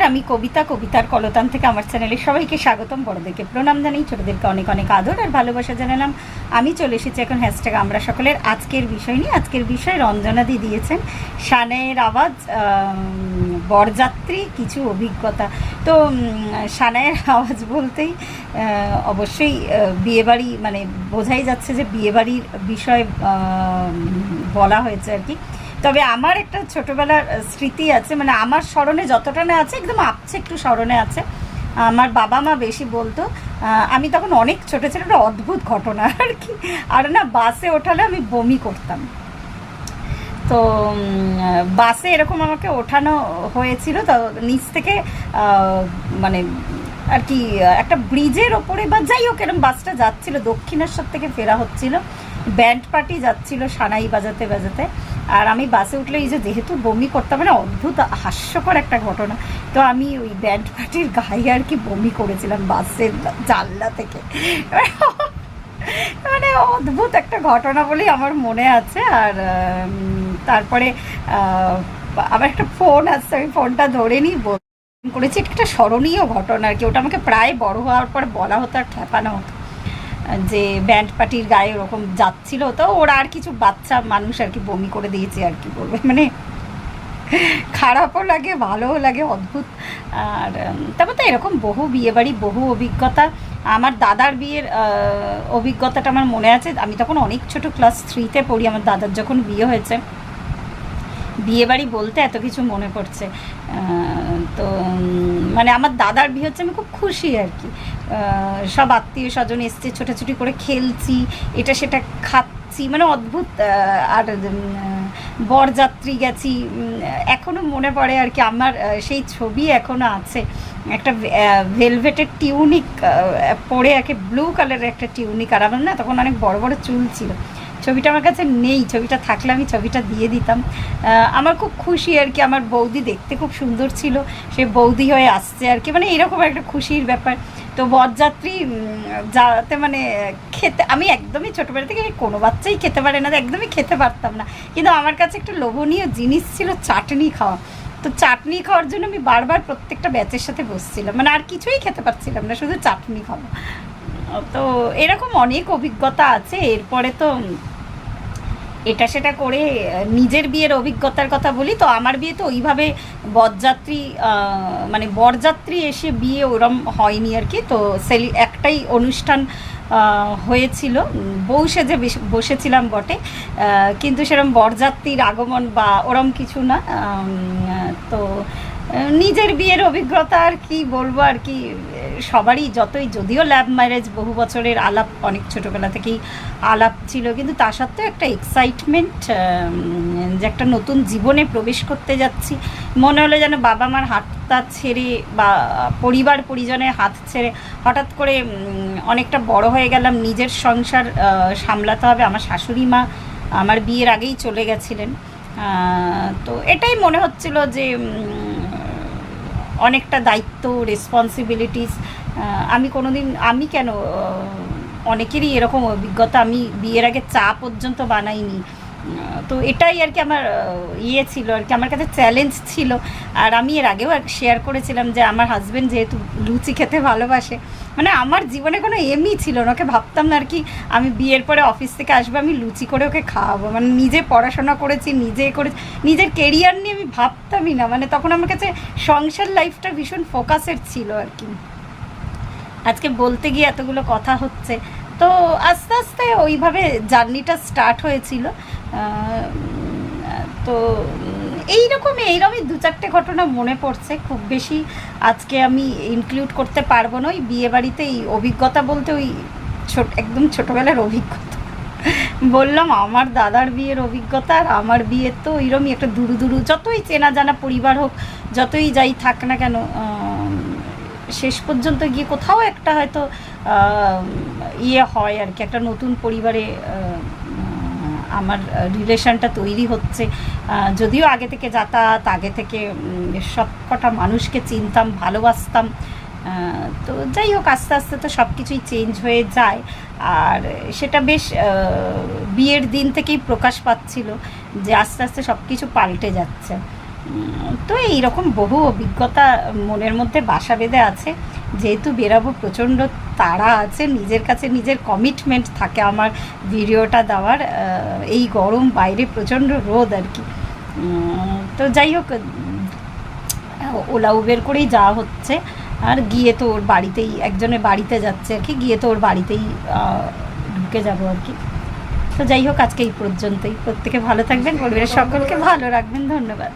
আমি কবিতা, কবিতার কলতান থেকে আমার চ্যানেলে সবাইকে স্বাগতম। বড়দেরকে প্রণাম জানাই, ছোটদেরকে অনেক অনেক আদর আর ভালোবাসা জানালাম। আমি চলে এসেছি এখন হ্যাশট্যাগ আমরা সকলের আজকের বিষয় নিয়ে। আজকের বিষয় রঞ্জনাদি দিয়েছেন সানাইয়ের আওয়াজ, বরযাত্রী, কিছু অভিজ্ঞতা। তো সানাইয়ের আওয়াজ বলতেই অবশ্যই বিয়েবাড়ি, মানে বোঝাই যাচ্ছে যে বিয়েবাড়ির বিষয় বলা হয়েছে আর কি। তবে আমার একটা ছোটোবেলার স্মৃতি আছে, মানে আমার স্মরণে যতটা না আছে, একদম আপছে একটু স্মরণে আছে। আমার বাবা মা বেশি বলতো, আমি তখন অনেক ছোটো ছিল, একটা অদ্ভুত ঘটনা আর কি। আর না, বাসে ওঠালে আমি বমি করতাম। তো বাসে এরকম আমাকে ওঠানো হয়েছিল, তো নিচ থেকে মানে আর কি একটা ব্রিজের ওপরে বা যাই হোক এরকম বাসটা যাচ্ছিল, দক্ষিণেশ্বর থেকে ফেরা হচ্ছিল, ব্যান্ড পার্টি যাচ্ছিল সানাই বাজাতে বাজাতে। আর আমি বাসে উঠলে এই যে যেহেতু বমি করতাম, মানে অদ্ভুত হাস্যকর একটা ঘটনা। তো আমি ওই ব্যান্ড পার্টির গায়ে আর কি বমি করেছিলাম বাসের জানলা থেকে। মানে অদ্ভুত একটা ঘটনা বলেই আমার মনে আছে। আর তারপরে আবার একটা ফোন আসছে, আমি ফোনটা ধরে নিই করেছি। একটা স্মরণীয় ঘটনা আর কি, ওটা আমাকে প্রায় বড় হওয়ার পর বলা হতো আর ঠেপানো হতো যে ব্যান্ড পার্টির গায়ে ওরকম যাচ্ছিল, তো ওরা আর কিছু বাচ্চা মানুষ আর কি বমি করে দিয়েছে আর কি বলবে, মানে খারাপও লাগে ভালোও লাগে, অদ্ভুত। আর তারপর তো এরকম বহু বিয়েবাড়ি, বহু অভিজ্ঞতা। আমার দাদার বিয়ের অভিজ্ঞতাটা আমার মনে আছে, আমি তখন অনেক ছোট, ক্লাস 3-তে পড়ি। আমার দাদার যখন বিয়ে হয়েছে, বিয়েবাড়ি বলতে এত কিছু মনে পড়ছে। তো মানে আমার দাদার বিয়ে হচ্ছে, আমি খুব খুশি আর কি। সব আত্মীয় স্বজন এসছে, ছোটাছুটি করে খেলছি, এটা সেটা খাচ্ছি, মানে অদ্ভুত। আর বরযাত্রী গেছি, এখনও মনে পড়ে আর কি। আমার সেই ছবি এখনও আছে, একটা ভেলভেটের টিউনিক পরে, একে ব্লু কালারের একটা টিউনিক। আর আমার না তখন অনেক বড় বড় চুল ছিল। ছবিটা আমার কাছে নেই, ছবিটা থাকলে আমি ছবিটা দিয়ে দিতাম। আমার খুব খুশি আর কি। আমার বৌদি দেখতে খুব সুন্দর ছিল, সে বৌদি হয়ে আসছে আর কি, মানে এরকম একটা খুশির ব্যাপার। তো বরযাত্রী যাতে মানে খেতে, আমি একদমই ছোটোবেলা থেকে কোনো বাচ্চাই খেতে পারে না, একদমই খেতে পারতাম না, কিন্তু আমার কাছে একটা লোভনীয় জিনিস ছিল চাটনি খাওয়া। তো চাটনি খাওয়ার জন্য আমি বারবার প্রত্যেকটা ব্যাচের সাথে বসছিলাম, মানে আর কিছুই খেতে পারছিলাম না, শুধু চাটনি খাবো। তো এরকম অনেক অভিজ্ঞতা আছে। এরপরে তো এটা সেটা করে নিজের বিয়ের অভিজ্ঞতার কথা বলি, তো আমার বিয়ে তো ওইভাবে বরযাত্রী, মানে বরযাত্রী এসে বিয়ে ওরম হয়নি আর কি। তো একটাই অনুষ্ঠান হয়েছিল, বউ সেজে বসেছিলাম বটে, কিন্তু সেরকম বরযাত্রীর আগমন বা ওরম কিছু না। তো নিজের বিয়ের অভিজ্ঞতা আর কি বলবো আর কি, সবারই যতই, যদিও ল্যাব ম্যারেজ, বহু বছরের আলাপ, অনেক ছোটোবেলা থেকেই আলাপ ছিল, কিন্তু তা সত্ত্বেও একটা এক্সাইটমেন্ট যে একটা নতুন জীবনে প্রবেশ করতে যাচ্ছি। মনে হলো যেন বাবা মার হাতটা ছেড়ে বা পরিবার পরিজনের হাত ছেড়ে হঠাৎ করে অনেকটা বড় হয়ে গেলাম, নিজের সংসার সামলাতে হবে। আমার শাশুড়ি মা আমার বিয়ের আগেই চলে গেছিলেন। তো এটাই মনে হচ্ছিল যে অনেকটা দায়িত্ব, রেসপন্সিবিলিটিস। আমি কেন, অনেকেরই এরকম অভিজ্ঞতা, আমি বিয়ের আগে চা পর্যন্ত বানাইনি। তো এটাই আর কি আমার ইয়ে ছিল আর কি, আমার কাছে চ্যালেঞ্জ ছিল। আর আমি এর আগেও শেয়ার করেছিলাম যে আমার হাজব্যান্ড যেহেতু লুচি খেতে ভালোবাসে, মানে আমার জীবনে কোনো এমই ছিল না, ওকে ভাবতাম না আর কি আমি বিয়ের পরে অফিস থেকে আসবো, আমি লুচি করে ওকে খাওয়াবো। মানে নিজে পড়াশোনা করেছি, নিজের কেরিয়ার নিয়ে আমি ভাবতামই না, মানে তখন আমার কাছে সংসার লাইফটা ভীষণ ফোকাসের ছিল আর কি। আজকে বলতে গিয়ে এতগুলো কথা হচ্ছে, তো আস্তে আস্তে ওইভাবে জার্নিটা স্টার্ট হয়েছিল। তো এইরকমই 2-4টে ঘটনা মনে পড়ছে, খুব বেশি আজকে আমি ইনক্লুড করতে পারবো না। ওই বিয়েবাড়িতে এই অভিজ্ঞতা বলতে ওই একদম ছোটোবেলার অভিজ্ঞতা বললাম, আমার দাদার বিয়ের অভিজ্ঞতা। আর আমার বিয়ে তো ওইরকমই একটা দুরু যতই চেনা জানা পরিবার হোক, যতই যাই থাক না কেন, শেষ পর্যন্ত গিয়ে কোথাও একটা হয়তো ইয়ে হয় আর কি, একটা নতুন পরিবারে আমার রিলেশনটা তৈরি হচ্ছে। যদিও আগে থেকে যাতায়াত, আগে থেকে সব কটা মানুষকে চিনতাম, ভালোবাসতাম, তো যাই হোক আস্তে আস্তে তো সব কিছুই চেঞ্জ হয়ে যায়। আর সেটা বেশ বিয়ের দিন থেকেই প্রকাশ পাচ্ছিল যে আস্তে আস্তে সব কিছু পাল্টে যাচ্ছে। তো এইরকম বহু অভিজ্ঞতা মনের মধ্যে বাসা বেঁধে আছে। যেহেতু বেরাবো, প্রচণ্ড তাড়া আছে, নিজের কাছে নিজের কমিটমেন্ট থাকে আমার ভিডিওটা দেওয়ার। এই গরম, বাইরে প্রচণ্ড রোদ আর কি। তো যাই হোক, ওলা উবের করেই যাওয়া হচ্ছে। আর গিয়ে তো ওর বাড়িতেই, একজনের বাড়িতে যাচ্ছে আর কি, গিয়ে তো ওর বাড়িতেই ঢুকে যাবো আর কি। তো যাই হোক, আজকে এই পর্যন্তই। প্রত্যেকে ভালো থাকবেন, পরিবারের সকলকে ভালো রাখবেন। ধন্যবাদ।